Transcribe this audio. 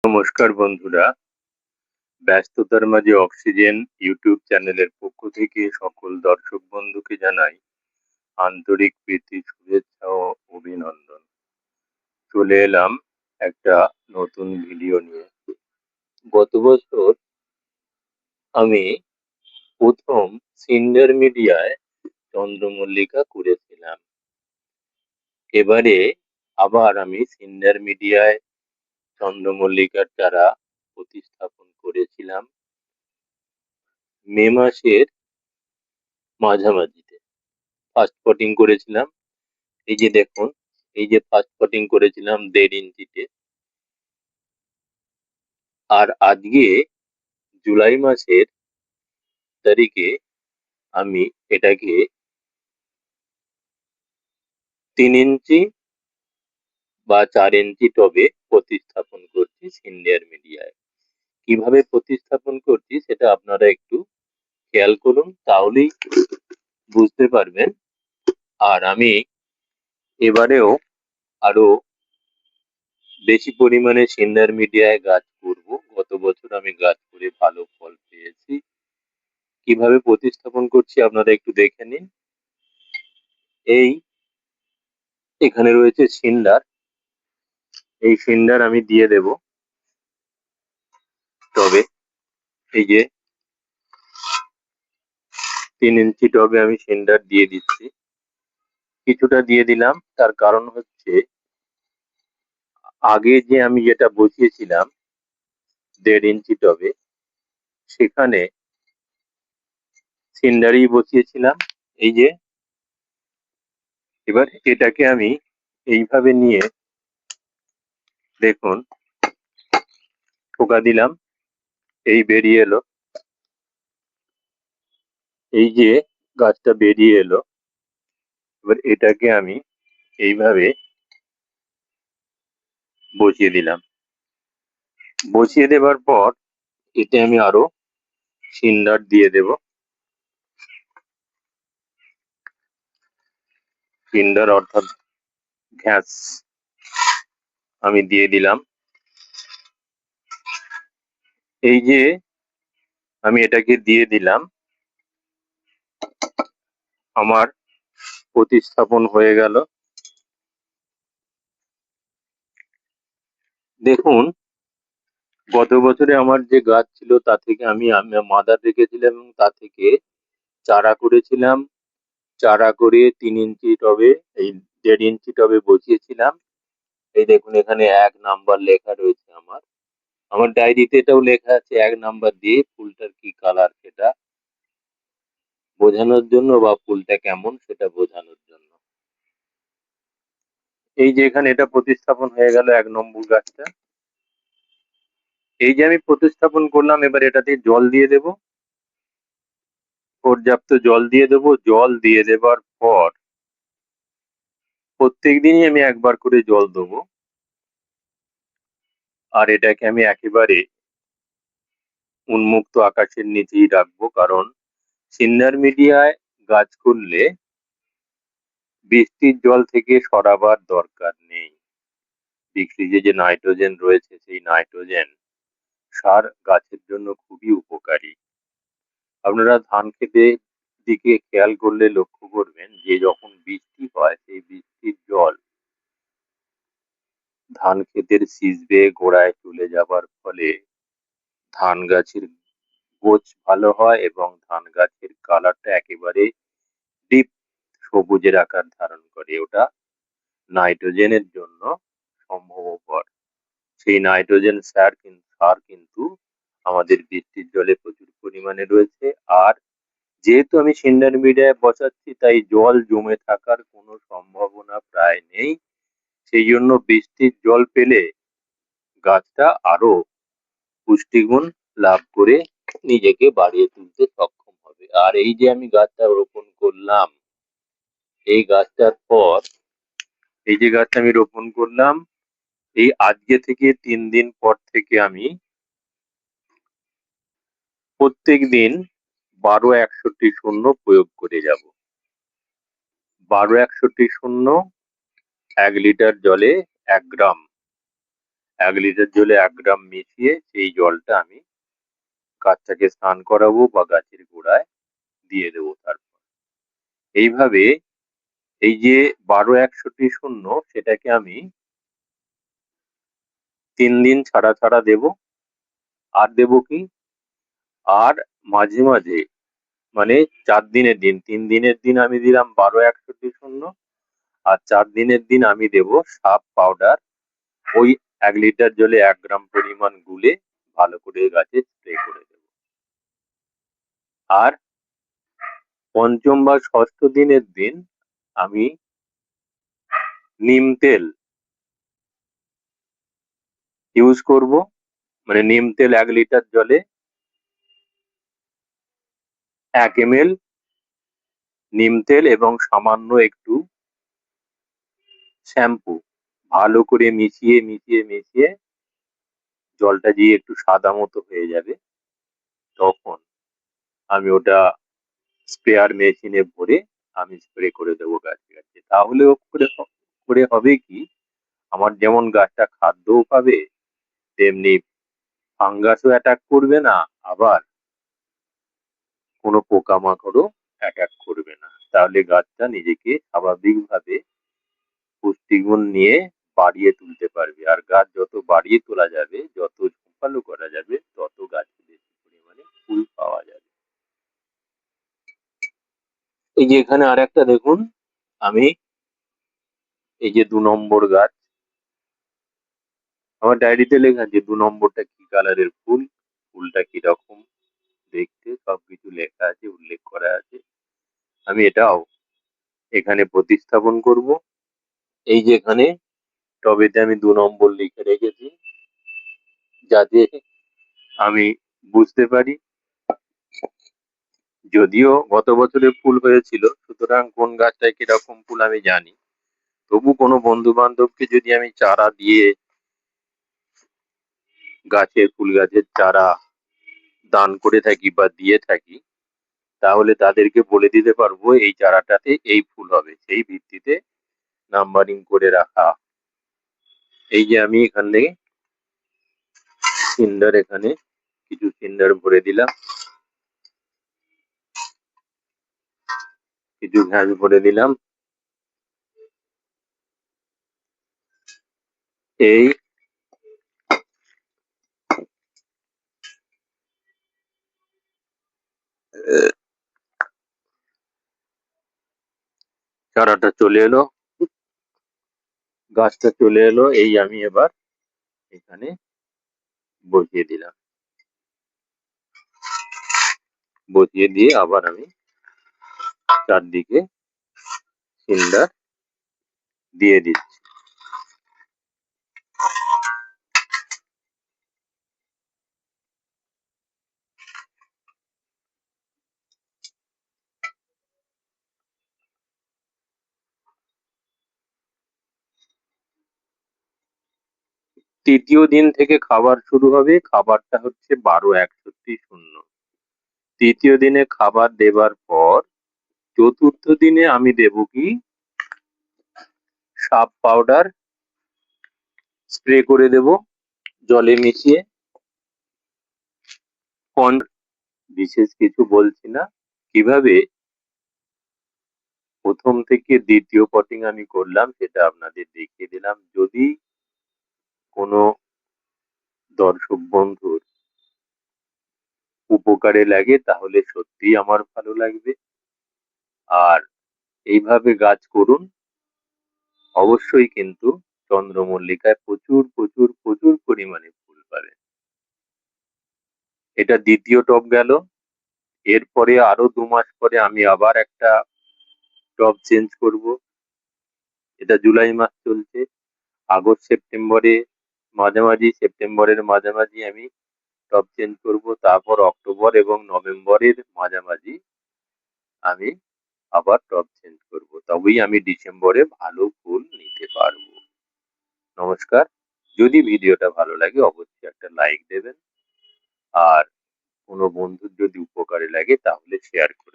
নমস্কার বন্ধুরা, ব্যস্ততার মাঝে অক্সিজেন ইউটিউব চ্যানেলের পক্ষ থেকে সকল দর্শক বন্ধুকে জানাই আন্তরিক প্রীতি, শুভেচ্ছা ও অভিনন্দন। চলে এলাম একটা নতুন ভিডিও নিয়ে। গত বছর আমি প্রথম সিন্ডার মিডিয়ায় চন্দ্রমল্লিকা করেছিলাম। এবারে আবার আমি সিন্ডার মিডিয়ায় চন্দ্রমল্লিকার চারা প্রতিস্থাপন করেছিলাম মে মাসের মাঝামাঝিতে। ফার্স্ট পটিং করেছিলাম, এই যে দেখুন, এই যে ফার্স্ট পটিং করেছিলাম 1.5 ইঞ্চিতে। আর আজকে জুলাই মাসের তারিখে আমি এটাকে 3 ইঞ্চি বা 4 ইঞ্চি টবে প্রতিস্থাপন করছি সিনিয়র মিডিয়ায়। কিভাবে প্রতিস্থাপন করছি সেটা আপনারা একটু খেয়াল করুন, তাহলেই বুঝতে পারবেন। আর আমি এবারেও আরো বেশি পরিমাণে সিনিয়র মিডিয়ায় গাছ করব। গত বছর আমি গাছ করে ভালো ফল পেয়েছি। কিভাবে প্রতিস্থাপন করছি আপনারা একটু দেখে নিন। এই এখানে রয়েছে সিন্ডার, এই সিন্ডার আমি দিয়ে দেব টবে। এই যে 3 ইঞ্চি টবে আমি সিন্ডার দিয়ে দিচ্ছি। কিছুটা দিয়ে দিলাম, তার কারণ হচ্ছে আগে যে আমি যেটা বসিয়েছিলাম 1.5 ইঞ্চি টবে, সেখানে সিন্ডারই বসিয়েছিলাম। এই যে এবার এটাকে আমি এইভাবে নিয়ে দেখুন ঠোকা দিলাম, এই বেরিয়ে এলো। এই যে গাছটা বেরিয়ে এলো। এবার এটাকে আমি এইভাবে বসিয়ে দিলাম। বসিয়ে দেবার পর এতে আমি আরো সিন্ডার দিয়ে দেব। সিন্ডার অর্থাৎ ঘ্যাস আমি দিয়ে দিলাম। এই যে আমি এটাকে দিয়ে দিলাম, আমার প্রতিস্থাপন হয়ে গেল। দেখুন, গত বছরে আমার যে গাছ ছিল তা থেকে আমি মাদার রেখেছিলাম এবং তা থেকে চারা করেছিলাম। চারা করে 3 ইঞ্চি টবে, এই 1.5 ইঞ্চি টবে বসিয়েছিলাম। এই দেখুন এখানে 1 নাম্বার লেখা রয়েছে। আমার আমার ডায়েরিতে এটাও লেখা আছে 1 নাম্বার দিয়ে, ফুলটার কি কালার সেটা বোঝানোর জন্য, বা ফুলটা কেমন সেটা বোঝানোর জন্য। এই যে এখানে এটা প্রতিস্থাপন হয়ে গেল 1 নম্বর গাছটা। এই যে আমি প্রতিস্থাপন করলাম, এবার এটাতে জল দিয়ে দেব, পর্যাপ্ত জল দিয়ে দেব। জল দিয়ে দেবার পর প্রত্যেক দিনই আমি একবার করে জল দেবো। আর এটাকে আমি একেবারে উন্মুক্ত আকাশের নিচেই রাখবো, কারণ সিন্নার মিডিয়ায় গাছ করলে বৃষ্টির জল থেকে সরাবার দরকার নেই। বৃষ্টিতে যে নাইট্রোজেন রয়েছে, সেই নাইট্রোজেন সার গাছের জন্য খুবই উপকারী। আপনারা ধান ক্ষেতের দিকে খেয়াল করলে লক্ষ্য করবেন যে যখন বৃষ্টি হয়, সেই বৃষ্টির জল ধান ক্ষেতের শীষ বেয়ে গোড়ায় চলে যাবার ফলে ধান গাছের গোছ ভালো হয় এবং ধান গাছের কালারটা একেবারে ডিপ সবুজের আকার ধারণ করে। ওটা নাইট্রোজেনের জন্য সম্ভবপর। সেই নাইট্রোজেন সার কিন্তু আমাদের বৃষ্টির জলে প্রচুর পরিমাণে রয়েছে। আর যেহেতু আমি সিন্ডার মিডিয়ায় বসাচ্ছি, তাই জল জমে থাকার কোনো সম্ভাবনা প্রায় নেই। সেই জন্য বৃষ্টির জল পেলে গাছটা আরো পুষ্টিগুণ লাভ করে নিজেকে বাড়িয়ে তুলতে সক্ষম হবে। আর এই যে আমি গাছটা রোপণ করলাম, এই গাছটার পর, এই যে গাছটা আমি রোপণ করলাম, এই আজকে থেকে 3 দিন পর থেকে আমি প্রত্যেক দিন 12-61 প্রয়োগ করে যাব। 12-61 1 লিটার জলে 1 গ্রাম, 1 লিটার জলে 1 গ্রাম মিশিয়ে সেই জলটা আমি গাছটাকে স্নান করাবো বা গাছের গোড়ায় দিয়ে দেবো তারপর। এইভাবে এই যে 12-61-0 সেটাকে আমি 3 দিন ছাড়া ছাড়া দেবো। আর দেবো কি, আর মাঝে মাঝে মানে 4 দিনের দিন, 3 দিনের দিন আমি দিলাম 12-61-0 আর 4 দিনের দিন আমি দেবো সাপ পাউডার। ওই 1 লিটার জলে 1 গ্রাম পরিমাণ গুলে ভালো করে গাছে স্প্রে করে দেবো। আর পঞ্চম বা ষষ্ঠ দিনের দিন আমি নিম তেল ইউজ করব। মানে নিম তেল 1 লিটার জলে 1 ml নিম তেল এবং সামান্য একটু শ্যাম্পু ভালো করে মিশিয়ে মিশিয়ে মিশিয়ে জলটা দিয়ে একটু সাদা মতো হয়ে যাবে, তখন আমি ওটা স্প্রেয়ার মেশিনে ভরে আমি স্প্রে করে দেবো গাছে গাছে। তাহলে করে হবে কি, আমার যেমন গাছটা খাদ্যও পাবে, তেমনি ফাঙ্গাসও অ্যাটাক করবে না, আবার কোনো পোকামাকড়ও অ্যাটাক করবে না। তাহলে গাছটা নিজেকে স্বাভাবিকভাবে পুষ্টিগুণ নিয়ে বাড়িয়ে তুলতে পারবে। আর গাছ যত বাড়িয়ে তোলা যাবে, যত ঝোপালো করা যাবে, তত গাছে বেশি পরিমাণে ফুল পাওয়া যাবে। এই যে এখানে আর একটা দেখুন, আমি এই যে 2 নম্বর গাছ, আমার ডায়েরিতে লেখা আছে 2 নম্বরটা কি কালারের ফুল, ফুলটা কিরকম দেখতে, সবকিছু লেখা আছে, উল্লেখ করা আছে। আমি এটাও এখানে প্রতিস্থাপন করব। এই যে এখানে টবেতে আমি 2 নম্বর লিখে রেখেছি, যাতে আমি বুঝতে পারি। যদিও গত বছরে ফুল হয়েছিল, সুতরাং কোন গাছটায় কিরকম ফুল আমি জানি। তবু কোনো বন্ধু বান্ধবকে যদি আমি চারা দিয়ে, গাছের ফুল গাছের চারা দান করে থাকি বা দিয়ে থাকি, তাহলে তাদেরকে বলে দিতে পারবো এই চারাটাতে এই ফুল হবে, সেই ভিত্তিতে নাম্বারিং করে রাখা। এই যে আমি এখান থেকে সিন্ডার, এখানে কিছু সিন্ডার ভরে দিলাম, কিছু ঘাস ভরে দিলাম। এই চারাটা চলে এলো, গাছটা চলে এলো, এই আমি এবার এখানে বসিয়ে দিলাম। বসিয়ে দিয়ে আবার আমি চারদিকে সিন্ডার দিয়ে দিচ্ছি। তৃতীয় দিন থেকে খাবার শুরু হবে, খাবারটা হচ্ছে 12-61-0। তৃতীয় দিনে খাবার দেবার পর চতুর্থ দিনে আমি দেব কি, সাপ পাউডার স্প্রে করে দেব জলে মিশিয়ে। বিশেষ কিছু বলছি না, কিভাবে প্রথম থেকে দ্বিতীয় পটিং আমি করলাম সেটা আপনাদের দেখিয়ে দিলাম। যদি কোনো দর্শক বন্ধুর উপকারে লাগে তাহলে সত্যিই আমার ভালো লাগবে। আর এইভাবে গাছ করুন, অবশ্যই কিন্তু চন্দ্রমল্লিকায় প্রচুর প্রচুর প্রচুর পরিমাণে ফুল পাবেন। এটা দ্বিতীয় টব গেল। এরপরে আরো 2 মাস পরে আমি আবার একটা টব চেঞ্জ করব। এটা জুলাই মাস চলছে, আগস্ট সেপ্টেম্বরে মাঝামাঝি, সেপ্টেম্বরের মাঝামাঝি আমি টব চেঞ্জ করব। তারপর অক্টোবর এবং নভেম্বরের মাঝামাঝি আমি আবার টব চেঞ্জ করব, তবেই আমি ডিসেম্বরে ভালো ফুল নিতে পারবো। নমস্কার। যদি ভিডিওটা ভালো লাগে অবশ্যই একটা লাইক দেবেন, আর কোনো বন্ধুর যদি উপকারে লাগে তাহলে শেয়ার করবেন।